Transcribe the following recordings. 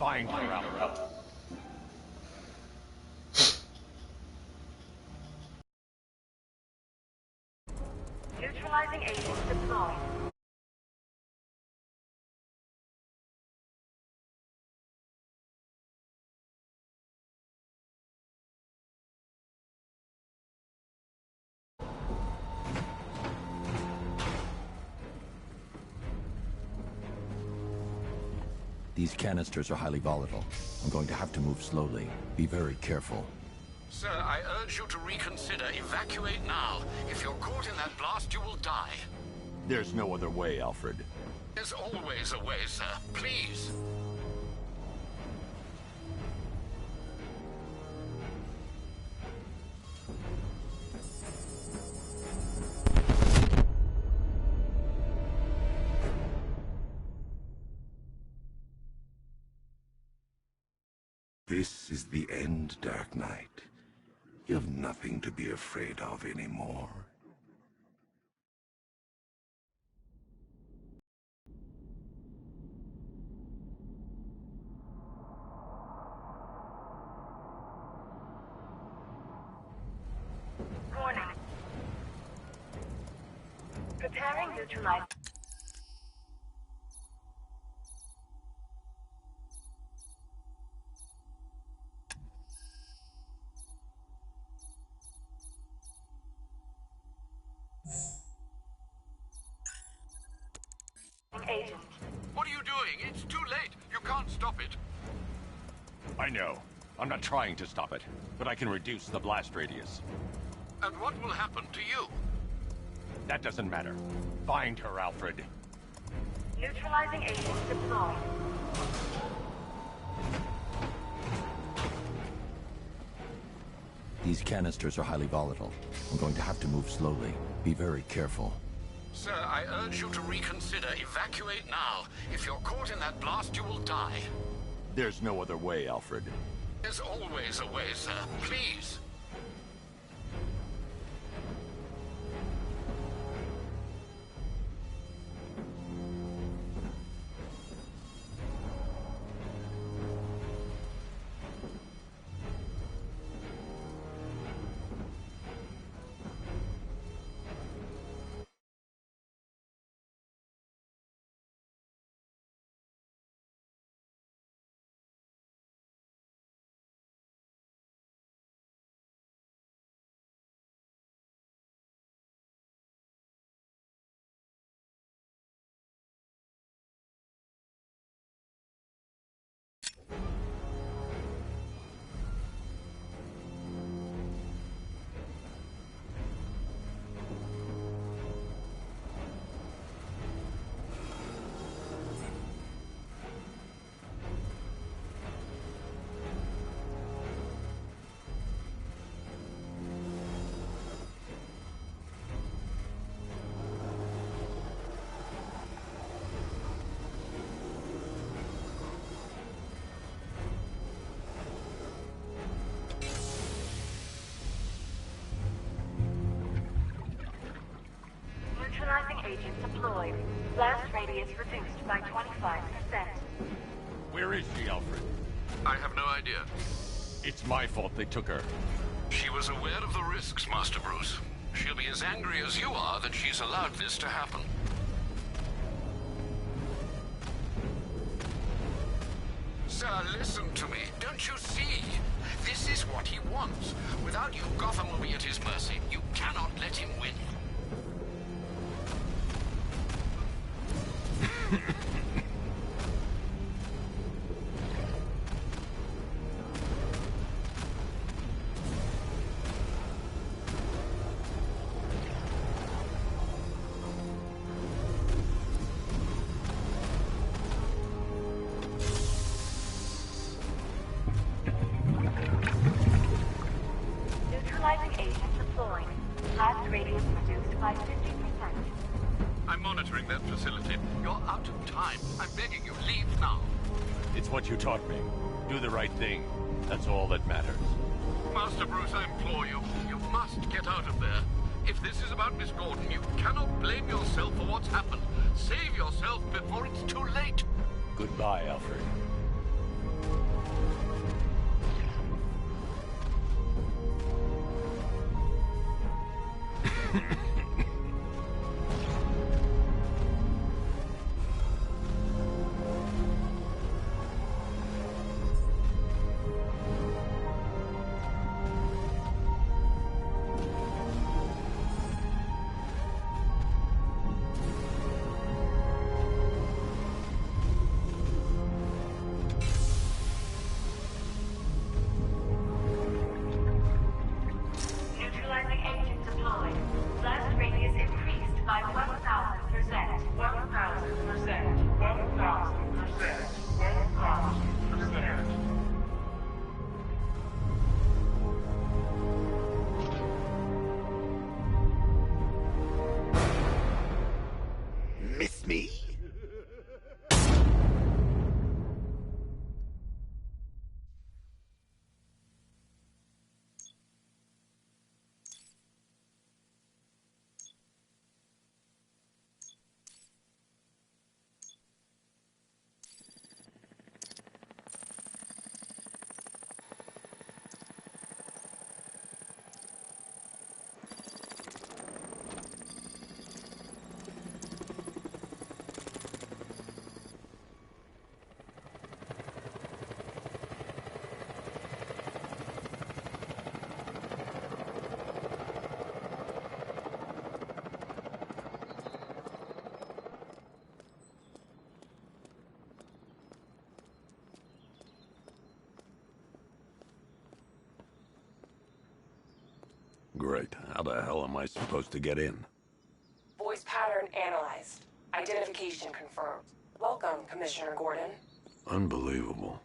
Find her, Alfred. Neutralizing agents deployed. These canisters are highly volatile. I'm going to have to move slowly. Be very careful. Sir, I urge you to reconsider. Evacuate now. If you're caught in that blast, you will die. There's no other way, Alfred. There's always a way, sir. Please. This is the end, Dark Knight. You have nothing to be afraid of anymore. Warning. Preparing neutralize. Agent. What are you doing? It's too late. You can't stop it. I know. I'm not trying to stop it, but I can reduce the blast radius. And what will happen to you? That doesn't matter. Find her, Alfred. Neutralizing agents deployed. These canisters are highly volatile. I'm going to have to move slowly. Be very careful. Sir, I urge you to reconsider. Evacuate now. If you're caught in that blast, you will die. There's no other way, Alfred. There's always a way, sir. Please. Neutralizing agent deployed. Blast radius reduced by 25%. Where is she, Alfred? I have no idea. It's my fault they took her. She was aware of the risks, Master Bruce. She'll be as angry as you are that she's allowed this to happen. Sir, listen to me. Don't you see? This is what he wants. Without you, Gotham will be at his mercy. You cannot let him win. Neutralizing agent deployed. Blast radius reduced by 50%. I'm monitoring that facility. You're out of time. I'm begging you, leave now. It's what you taught me. Do the right thing. That's all that matters. Master Bruce, I implore you. You must get out of there. If this is about Miss Gordon, you cannot blame yourself for what's happened. Save yourself before it's too late. Goodbye, Alfred. Neutralizing agent deployed. Blast radius increased by 1,000%. 1,000%. 1,000%. 1,000%. Miss me? Great. How the hell am I supposed to get in? Voice pattern analyzed. Identification confirmed. Welcome, Commissioner Gordon. Unbelievable.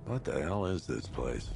What the hell is this place?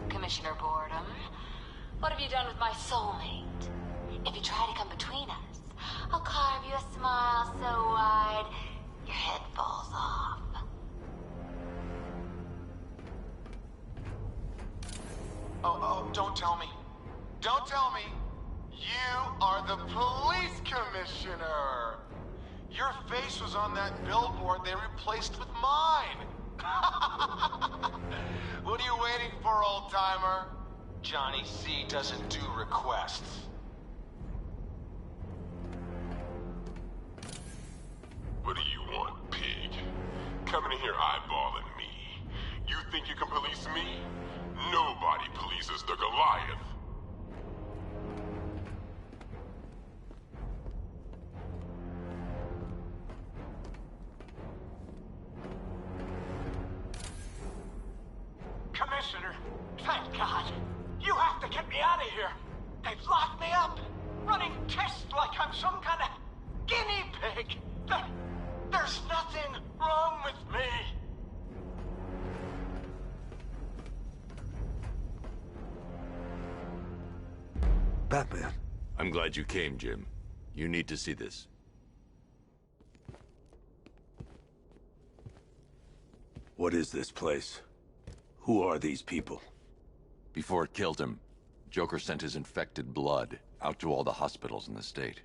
Commissioner Boredom. What have you done with my soulmate? If you try to come between us, I'll carve you a smile so wide your head falls off. Oh, don't tell me. Don't tell me. You are the police commissioner. Your face was on that billboard they replaced with mine. What are you waiting for, old-timer? Johnny C doesn't do requests. What do you want, pig? Coming in here eyeballing me. You think you can police me? Nobody polices the Goliath. God! You have to get me out of here! They've locked me up! Running tests like I'm some kind of guinea pig! There's nothing wrong with me! Batman. I'm glad you came, Jim. You need to see this. What is this place? Who are these people? Before it killed him, Joker sent his infected blood out to all the hospitals in the state.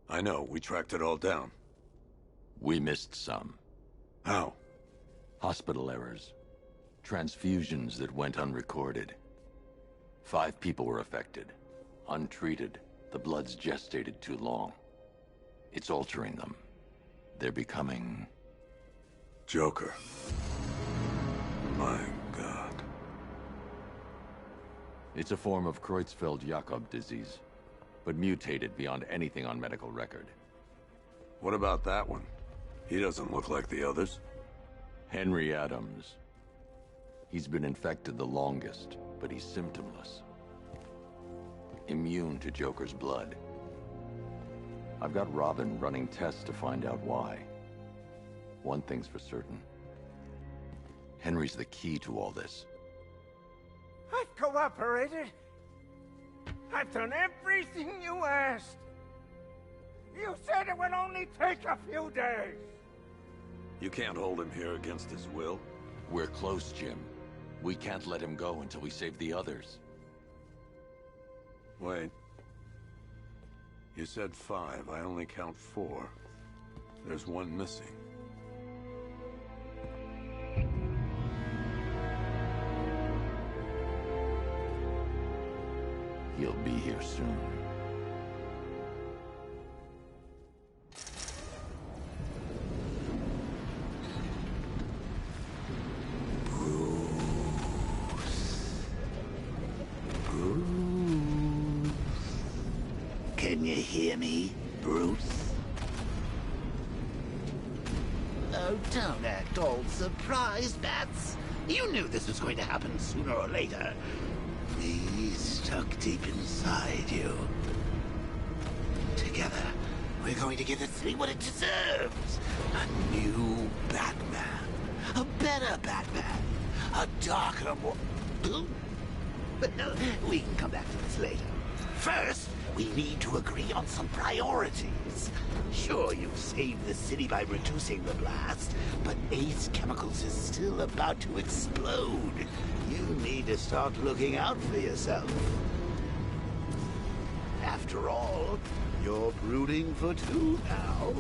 I know, we tracked it all down. We missed some. How? Hospital errors. Transfusions that went unrecorded. 5 people were affected. Untreated, the blood's gestated too long. It's altering them. They're becoming... Joker. My God. It's a form of Creutzfeldt-Jakob disease, but mutated beyond anything on medical record. What about that one? He doesn't look like the others. Henry Adams. He's been infected the longest, but he's symptomless. Immune to Joker's blood. I've got Robin running tests to find out why. One thing's for certain. Henry's the key to all this. I've cooperated. I've done everything you asked. You said it would only take a few days. You can't hold him here against his will. We're close, Jim. We can't let him go until we save the others. Wait. You said 5. I only count 4. There's one missing. He'll be here soon. Can you hear me, Bruce? Oh, don't act all surprised, Bats. You knew this was going to happen sooner or later. He's stuck deep inside you. Together, we're going to give the city what it deserves. A new Batman. A better Batman. A darker, more... Well, we can come back to this later. First, we need to agree on some priorities. Sure, you've saved the city by reducing the blast, but Ace Chemicals is still about to explode. You need to start looking out for yourself. After all, you're brooding for 2 now.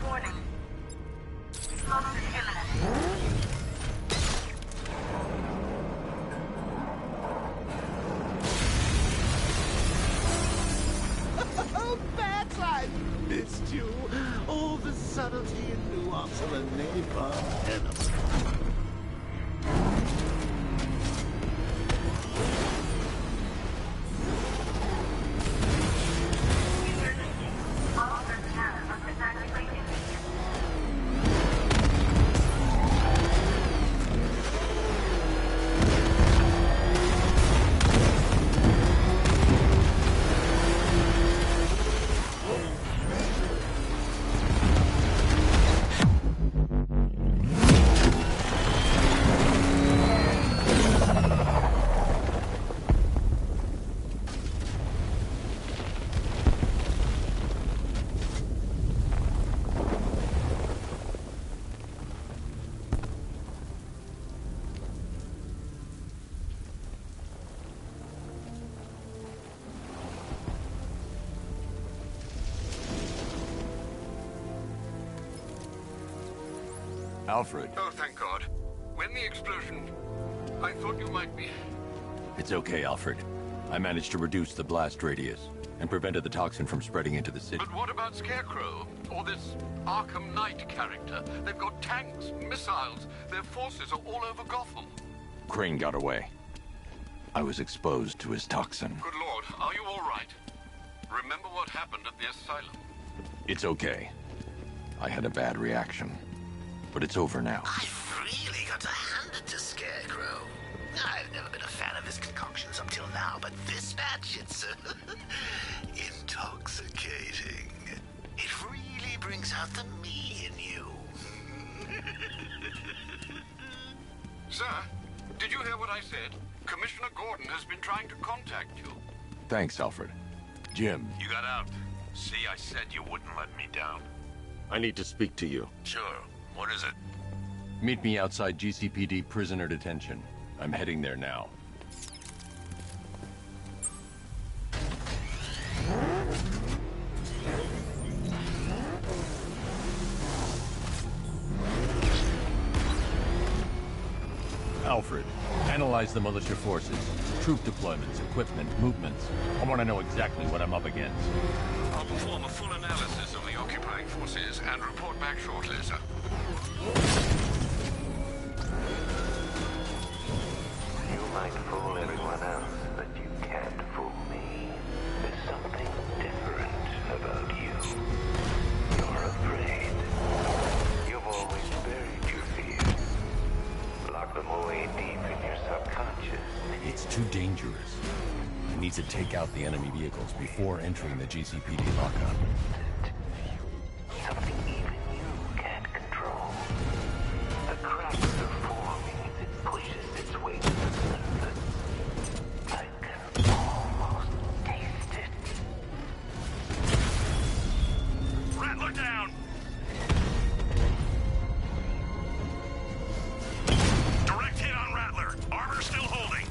Warning. Hostage imminent. Oh, Bats, I missed you. All the subtlety and nuance of a napalm enemy. All personnel must evacuate immediately. Alfred. Oh, thank God. When the explosion... I thought you might be... It's okay, Alfred. I managed to reduce the blast radius and prevented the toxin from spreading into the city. But what about Scarecrow? Or this Arkham Knight character? They've got tanks, missiles. Their forces are all over Gotham. Crane got away. I was exposed to his toxin. Good Lord, are you all right? Remember what happened at the asylum? It's okay. I had a bad reaction. But it's over now. I've really got to hand it to Scarecrow. I've never been a fan of his concoctions up till now, but this batch, it's intoxicating. It really brings out the me in you. Sir, did you hear what I said? Commissioner Gordon has been trying to contact you. Thanks, Alfred. Jim. You got out. See, I said you wouldn't let me down. I need to speak to you. Sure. What is it? Meet me outside GCPD prisoner detention. I'm heading there now. Alfred, analyze the militia forces, troop deployments, equipment, movements. I want to know exactly what I'm up against. I'll perform a full analysis of the occupying forces and report back shortly, sir. You might fool everyone else, but you can't fool me. There's something different about you. You're afraid. You've always buried your fears. Lock them away deep in your subconscious. It's too dangerous. I need to take out the enemy vehicles before entering the GCPD lockup. Something even you can't control. The cracks are forming as it pushes its way to the surface. I can almost taste it. Rattler down! Direct hit on Rattler. Armor still holding.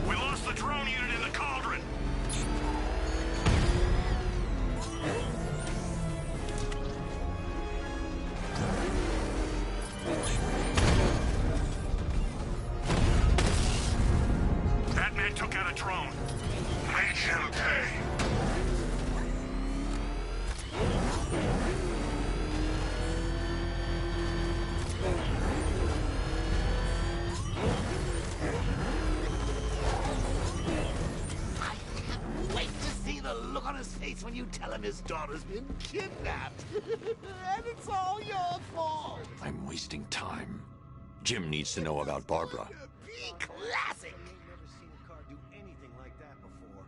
We lost the drone unit in the cauldron. That man took out a drone. Make him pay. I can't wait to see the look on his face when you tell him his daughter's been kidnapped. And it's all your fault. I'm wasting time. Jim needs to know about Barbara. Be classic. Never seen a car do anything like that before.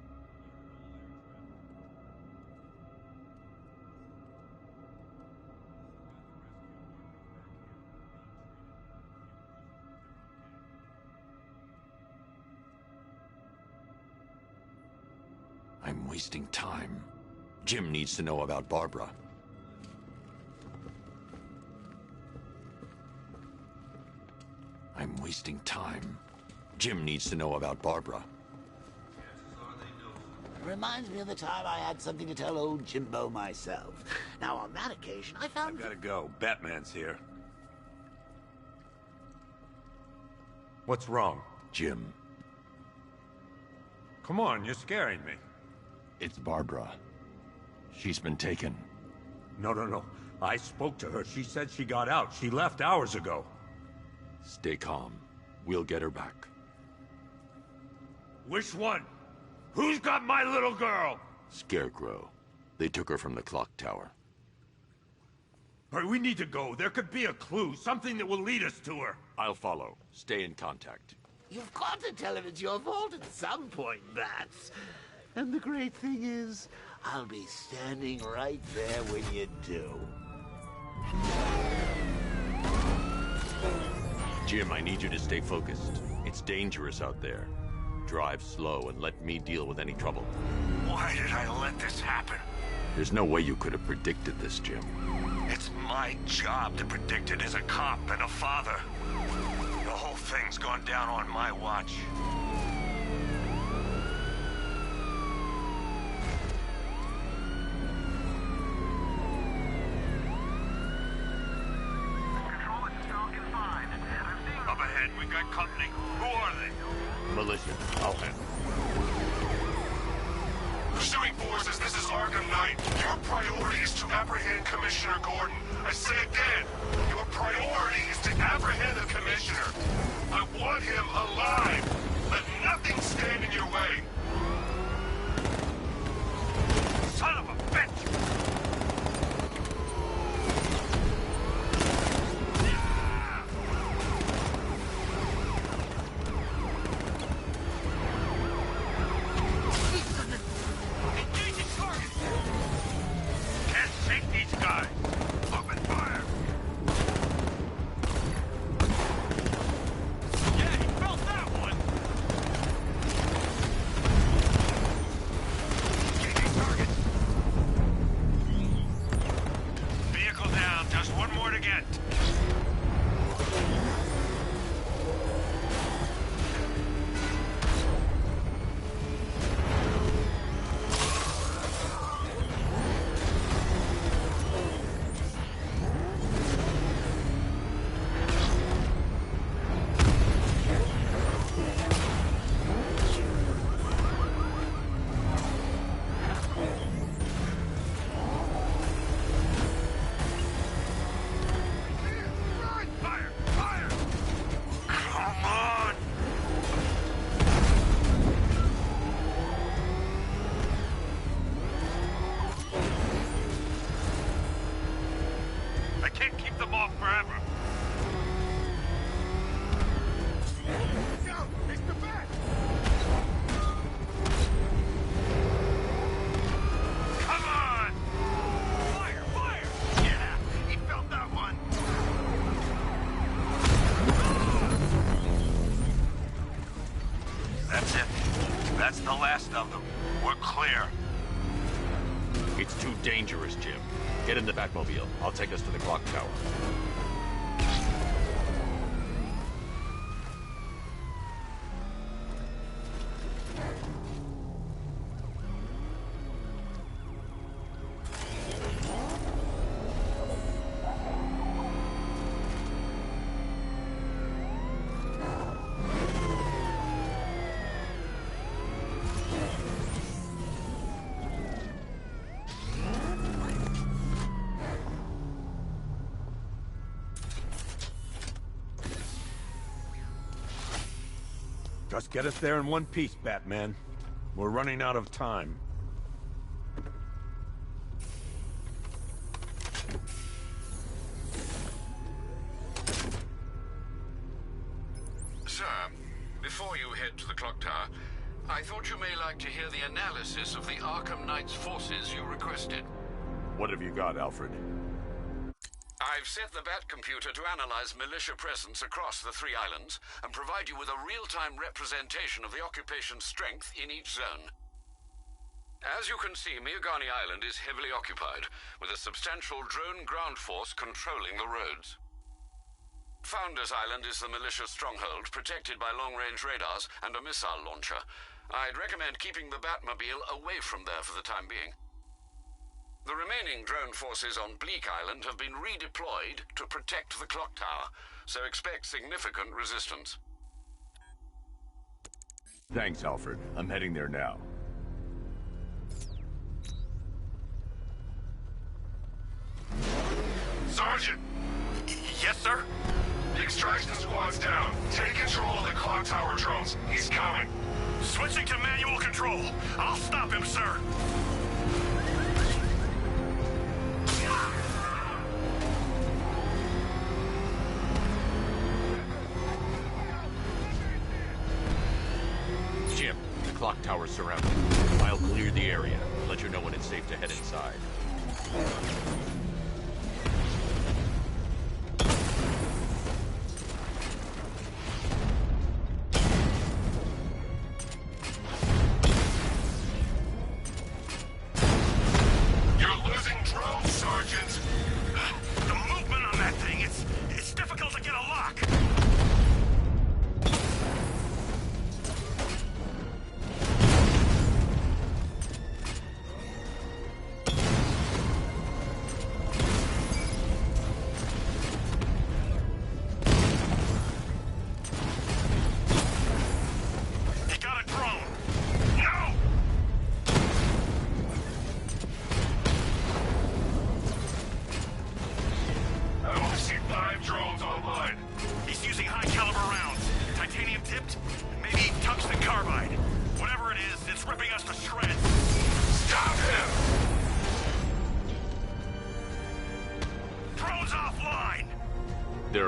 I'm wasting time. Jim needs to know about Barbara. I'm wasting time. Jim needs to know about Barbara. Reminds me of the time I had something to tell old Jimbo myself. Now, on that occasion, I found... I've gotta go. Batman's here. What's wrong? Jim. Come on, you're scaring me. It's Barbara. She's been taken. No. I spoke to her. She said she got out. She left hours ago. Stay calm. We'll get her back. Which one? Who's got my little girl? Scarecrow. They took her from the clock tower. All right, we need to go. There could be a clue, something that will lead us to her. I'll follow. Stay in contact. You've got to tell him it's your fault at some point, Bats. And the great thing is, I'll be standing right there when you do. Jim, I need you to stay focused. It's dangerous out there. Drive slow and let me deal with any trouble. Why did I let this happen? There's no way you could have predicted this, Jim. It's my job to predict it as a cop and a father. The whole thing's gone down on my watch. Up ahead. ahead. We got company. Who are they? Militia. I'll handle. Pursuing forces, this is Arkham Knight. Your priority is to apprehend Commissioner Gordon. I say again, your priority is to apprehend the Commissioner. I want him alive. Let nothing stand in your way. Son of a bitch! That's the last of them. We're clear. It's too dangerous, Jim. Get in the Batmobile. I'll take us to the clock tower. Just get us there in one piece, Batman. We're running out of time. Sir, before you head to the clock tower, I thought you may like to hear the analysis of the Arkham Knight's forces you requested. What have you got, Alfred? I've set the Bat computer to analyze militia presence across the 3 islands and provide you with a real-time representation of the occupation's strength in each zone. As you can see, Miagani Island is heavily occupied, with a substantial drone ground force controlling the roads. Founders Island is the militia stronghold, protected by long-range radars and a missile launcher. I'd recommend keeping the Batmobile away from there for the time being. The remaining drone forces on Bleak Island have been redeployed to protect the clock tower, so expect significant resistance. Thanks, Alfred. I'm heading there now. Sergeant! Yes, sir? The extraction squad's down. Take control of the clock tower drones. He's coming. Switching to manual control. I'll stop him, sir. Jim, the clock tower's surrounded. I'll clear the area. Let you know when it's safe to head inside.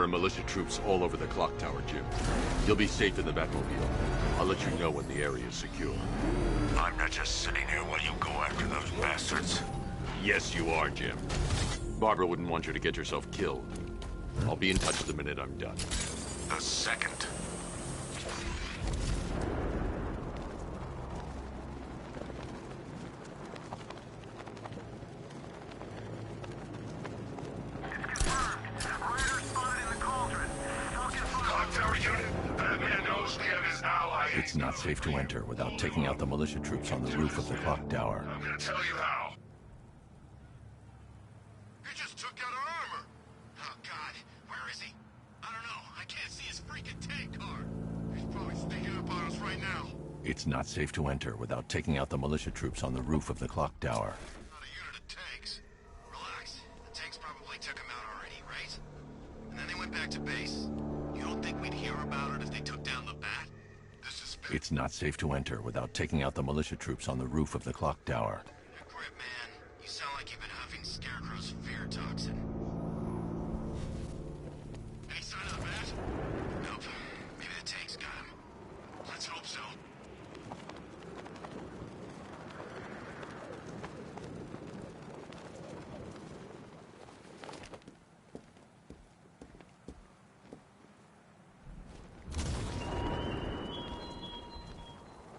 are militia troops all over the clock tower, Jim. You'll be safe in the Batmobile. I'll let you know when the area is secure. I'm not just sitting here while you go after those bastards. Yes, you are, Jim. Barbara wouldn't want you to get yourself killed. I'll be in touch the minute I'm done. The second. It's not safe to enter without taking out the militia troops on the roof of the clock tower. I'm gonna tell you how. You just took out our armor. Oh, God. Where is he? I don't know. I can't see his freaking tank car. He's probably sneaking up on us right now. It's not safe to enter without taking out the militia troops on the roof of the clock tower. Not a unit of tanks. Relax. The tanks probably took him out already, right? And then they went back to base. You don't think we'd hear about it if they took down the bat? It's not safe to enter without taking out the militia troops on the roof of the clock tower. Grip, man. You sound like you've been huffing Scarecrow's fear toxin. Any sign of the bat? Nope. Maybe the tanks got him. Let's hope so.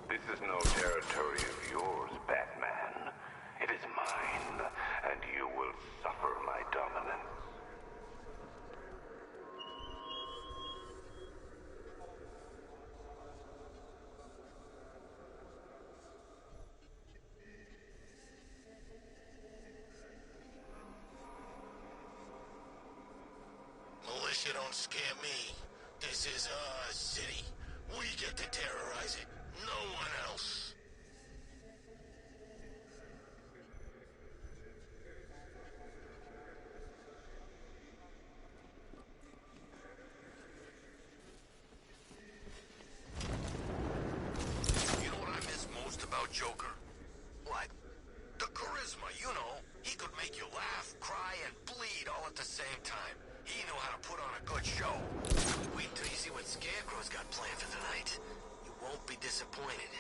This is no territory of yours, Batman. It is mine, and you will suffer my dominance. Militia don't scare me. This is our city. We get to terrorize it. No one else. You know what I miss most about Joker? What? The charisma, you know. He could make you laugh, cry, and bleed all at the same time. He knew how to put on a good show. Wait till you see what Scarecrow's got planned for the night. You won't be disappointed.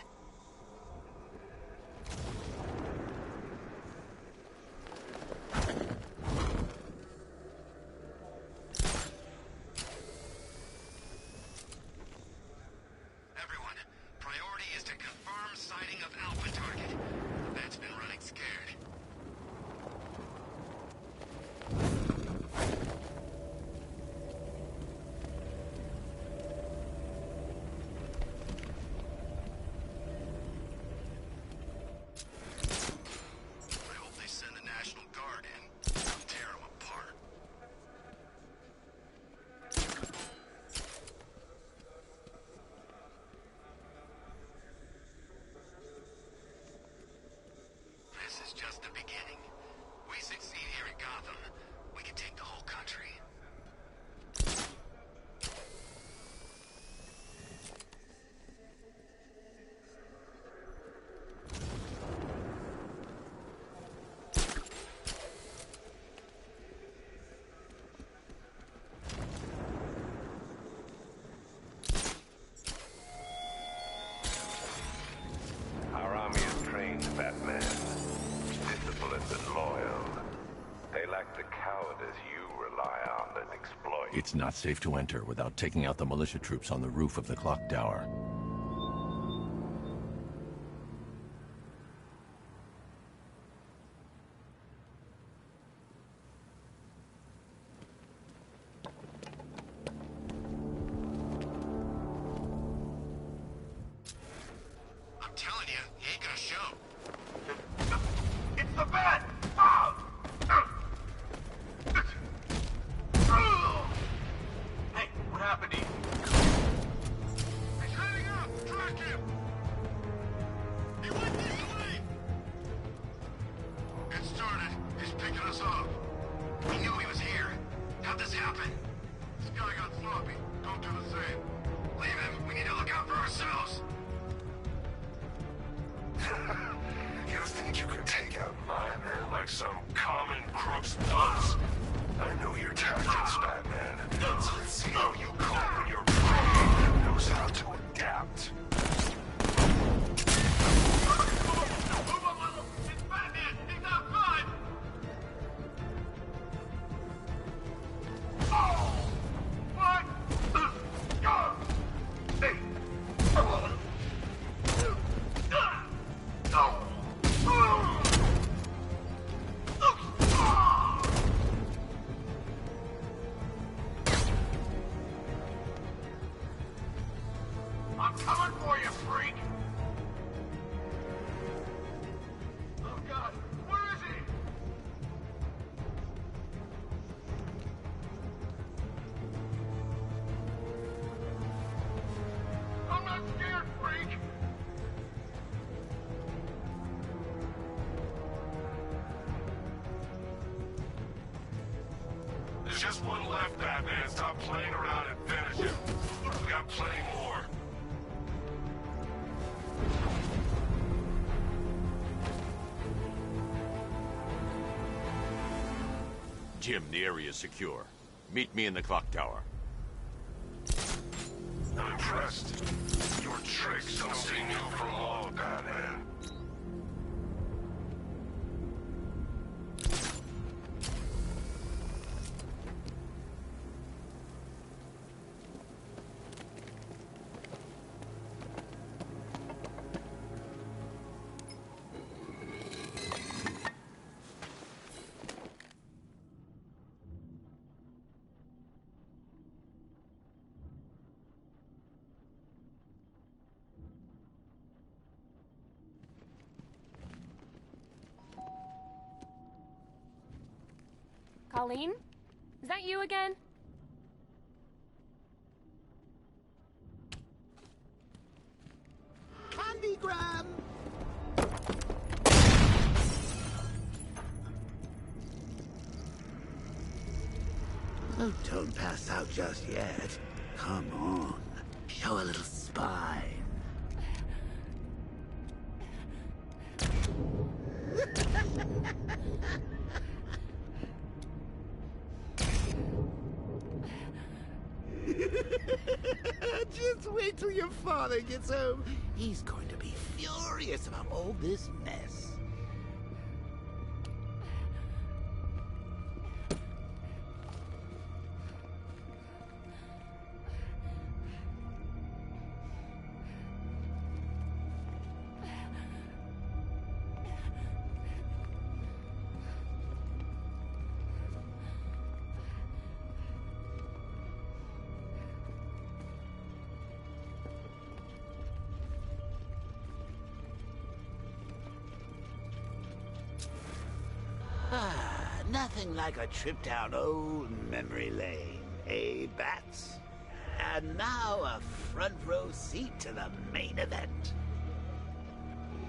Everyone, priority is to confirm sighting of Alpha target. The bat's been running scared. Just the beginning. We succeed here in Gotham, we can take the whole country. Our army is trained, Batman. Disciplined and loyal. They lack the cowardice you rely on and exploit. It's not safe to enter without taking out the militia troops on the roof of the clock tower. I'm telling you, he ain't gonna show. It's the bat! Hey, what happened to you? He's heading up! Track him! He went this way! It started. He's picking us off. We knew he was here. How'd this happen? This guy got sloppy. Don't do the same. Leave him. We need to look out for ourselves. You think you can take out my men like some common crooks does? I know your tactics, Batman. coming for you, freak! Oh God, where is he? I'm not scared, freak! There's just one left, Batman. Stop playing around and finish him. We got plenty more. Jim, the area is secure. Meet me in the clock tower. I'm impressed. Your tricks don't seem new for long, Batman. Colleen? Is that you again? Candygram! Oh, don't pass out just yet. Come on. Show a little spine. Just wait till your father gets home. He's going to be furious about all this mess. Nothing like a trip down old memory lane, eh, Bats? And now a front row seat to the main event.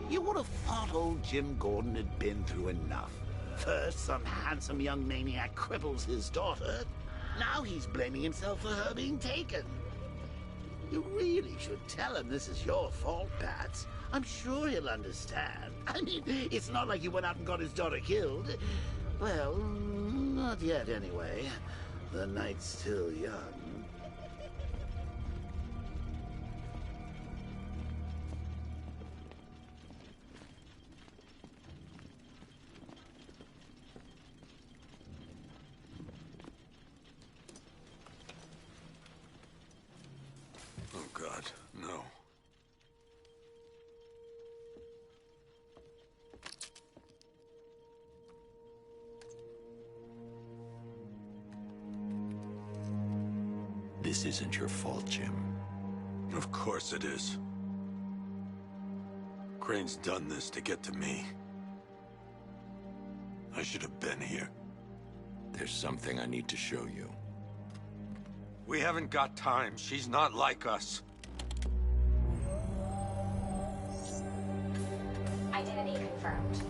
You would have thought old Jim Gordon had been through enough. First, some handsome young maniac cripples his daughter. Now he's blaming himself for her being taken. You really should tell him this is your fault, Bats. I'm sure he'll understand. I mean, it's not like you went out and got his daughter killed. Well, not yet anyway. The night's still young. Oh, God, no. This isn't your fault, Jim. Of course it is. Crane's done this to get to me. I should have been here. There's something I need to show you. We haven't got time. She's not like us. Identity confirmed.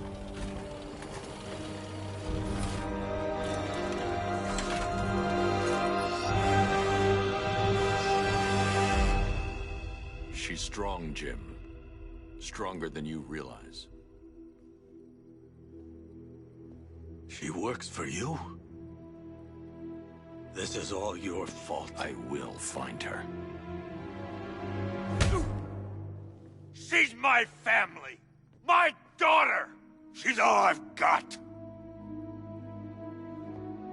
She's strong, Jim. Stronger than you realize. She works for you? This is all your fault. I will find her. She's my family! My daughter! She's all I've got!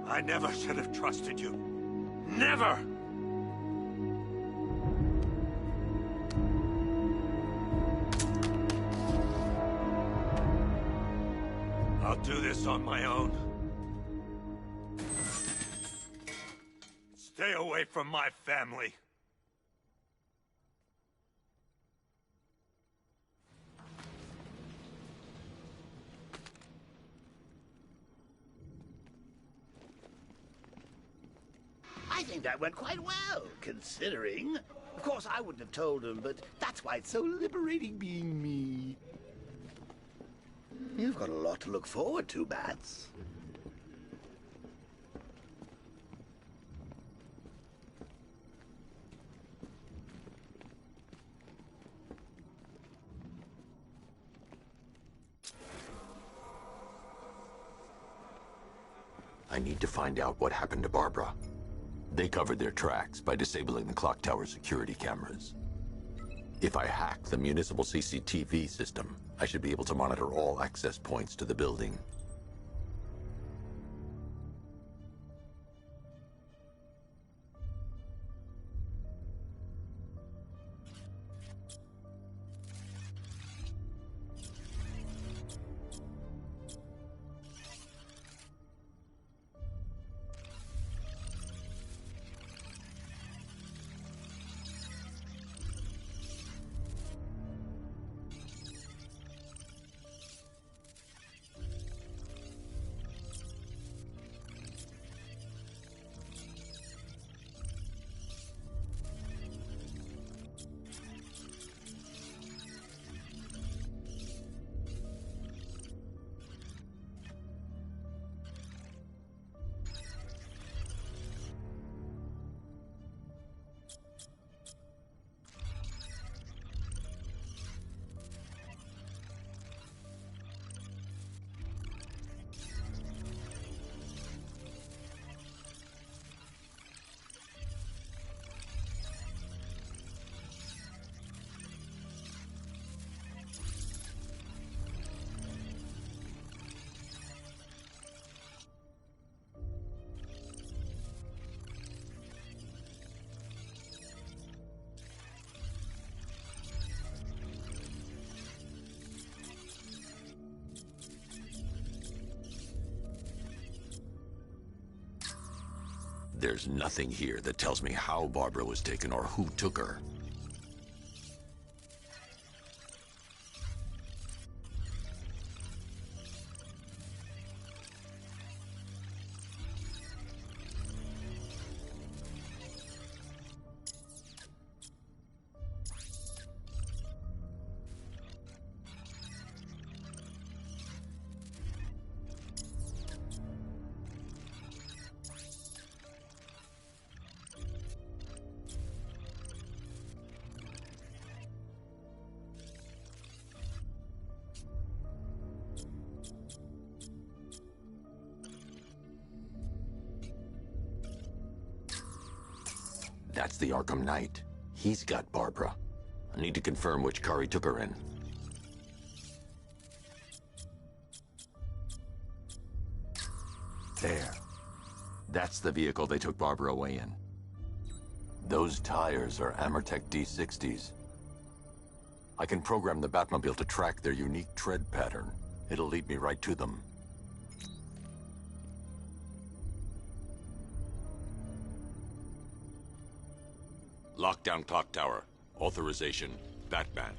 I never should have trusted you. Never! I'll do this on my own. Stay away from my family. think that went quite well, considering. Of course, I wouldn't have told him, but that's why it's so liberating being me. You've got a lot to look forward to, Bats. I need to find out what happened to Barbara. They covered their tracks by disabling the clock tower security cameras. If I hack the municipal CCTV system, I should be able to monitor all access points to the building. There's nothing here that tells me how Barbara was taken or who took her. That's the Arkham Knight. He's got Barbara. I need to confirm which car he took her in. There. That's the vehicle they took Barbara away in. Those tires are Amertech D60s. I can program the Batmobile to track their unique tread pattern. It'll lead me right to them. Lockdown clock tower. Authorization, Batman.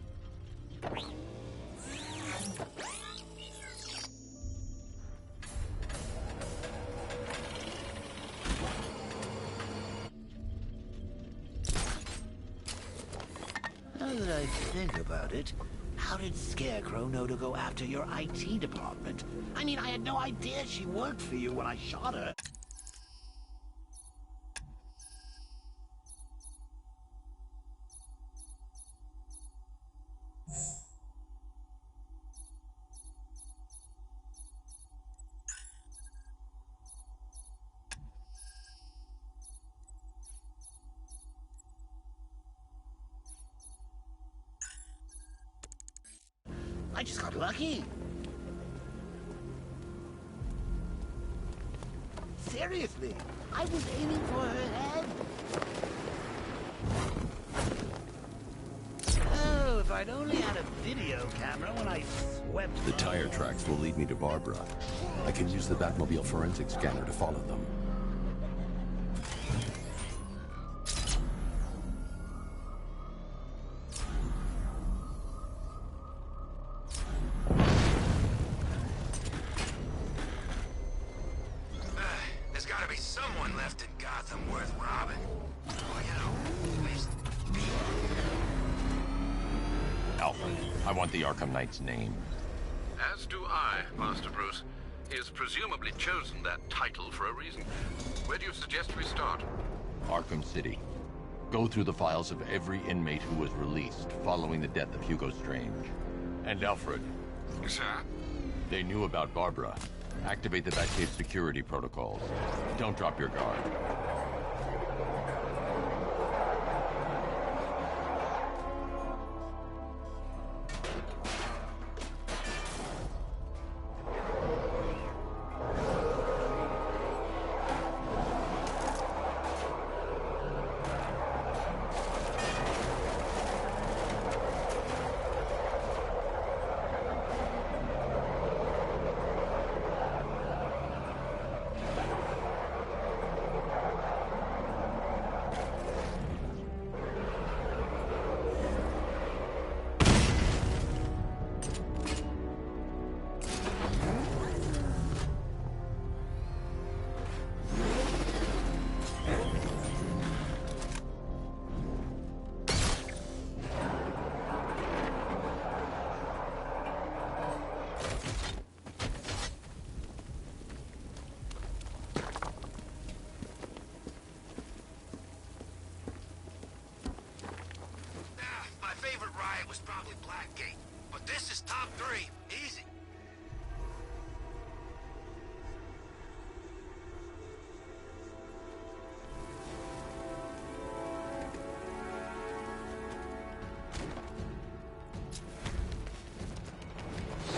Now that I think about it, how did Scarecrow know to go after your IT department? I mean, I had no idea she worked for you when I shot her. I just got lucky. Seriously, I was aiming for her head. Oh, if I'd only had a video camera when I swept... The tire tracks will lead me to Barbara. I can use the Batmobile forensic scanner to follow them. There's gotta be someone left in Gotham worth robbing. Well, you know, at least... Alfred, I want the Arkham Knight's name. As do I, Master Bruce. He has presumably chosen that title for a reason. Where do you suggest we start? Arkham City. Go through the files of every inmate who was released following the death of Hugo Strange. And Alfred. Sir? They knew about Barbara. Activate the Batcave security protocols. Don't drop your guard. Was probably Blackgate, but this is top 3. Easy.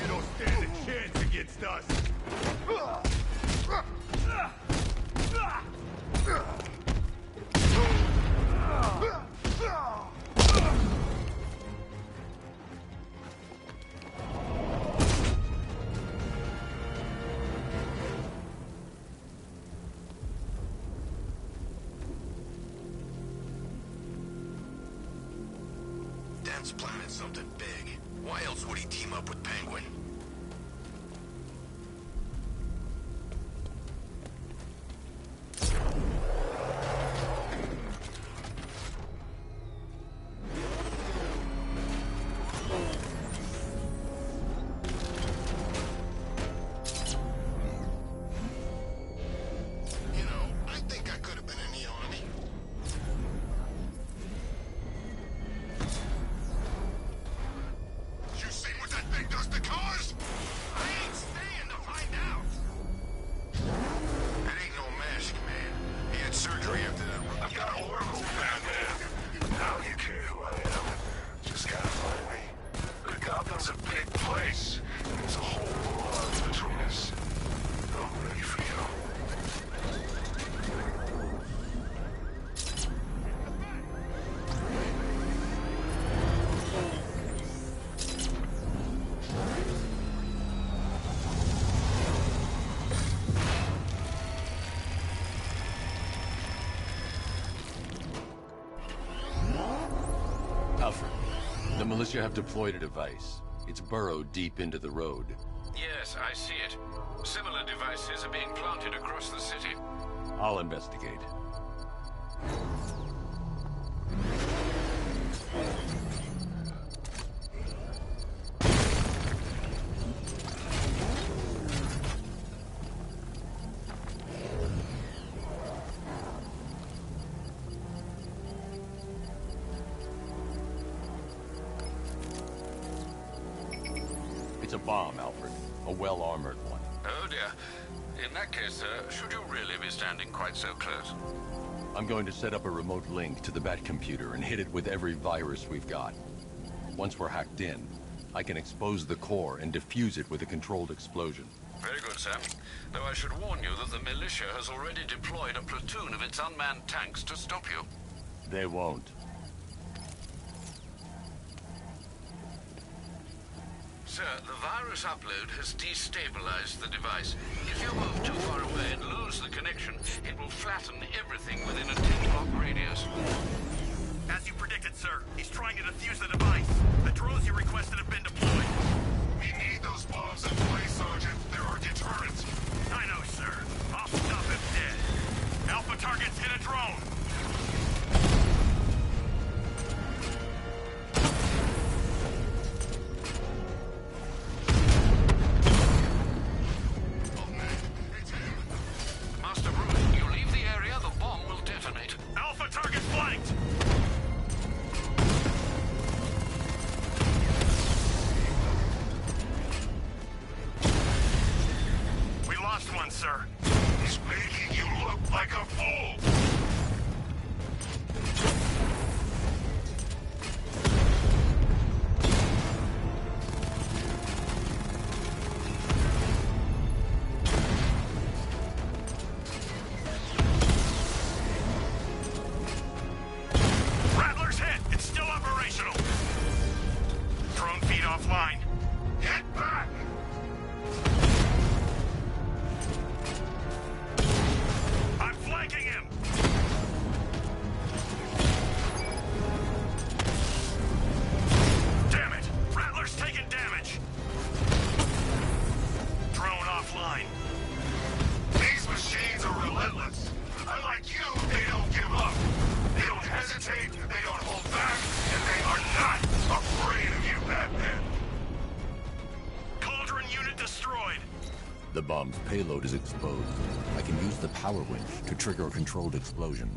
You don't stand a chance against us. Dent's planning something big. Why else would he team up with Penguin? You know, I think I could have been in the army. You seen what that thing does to cars? I ain't staying to find out. That ain't no mask, man. He had surgery after that. I've got Oracle, Batman. Now you care who I am. Just gotta find me. But Gotham's a big place. There's a whole lot between us. I'm ready for you. Alfred, the militia have deployed a device. It's burrowed deep into the road. Yes, I see it. Similar devices are being planted across the city. I'll investigate. It's a bomb, Alfred. A well-armored one. Oh dear. In that case, sir, should you really be standing quite so close? I'm going to set up a remote link to the Bat computer and hit it with every virus we've got. Once we're hacked in, I can expose the core and defuse it with a controlled explosion. Very good, sir. Though I should warn you that the militia has already deployed a platoon of its unmanned tanks to stop you. They won't. Sir, the virus upload has destabilized the device. If you move too far away and lose the connection, it will flatten everything within a 10-block radius. As you predicted, sir, he's trying to defuse the device. The drones you requested have been deployed. We need those bombs in place, Sergeant. There are deterrents. I know, sir. I'll stop him dead. Alpha target The bomb's payload is exposed. I can use the power winch to trigger a controlled explosion.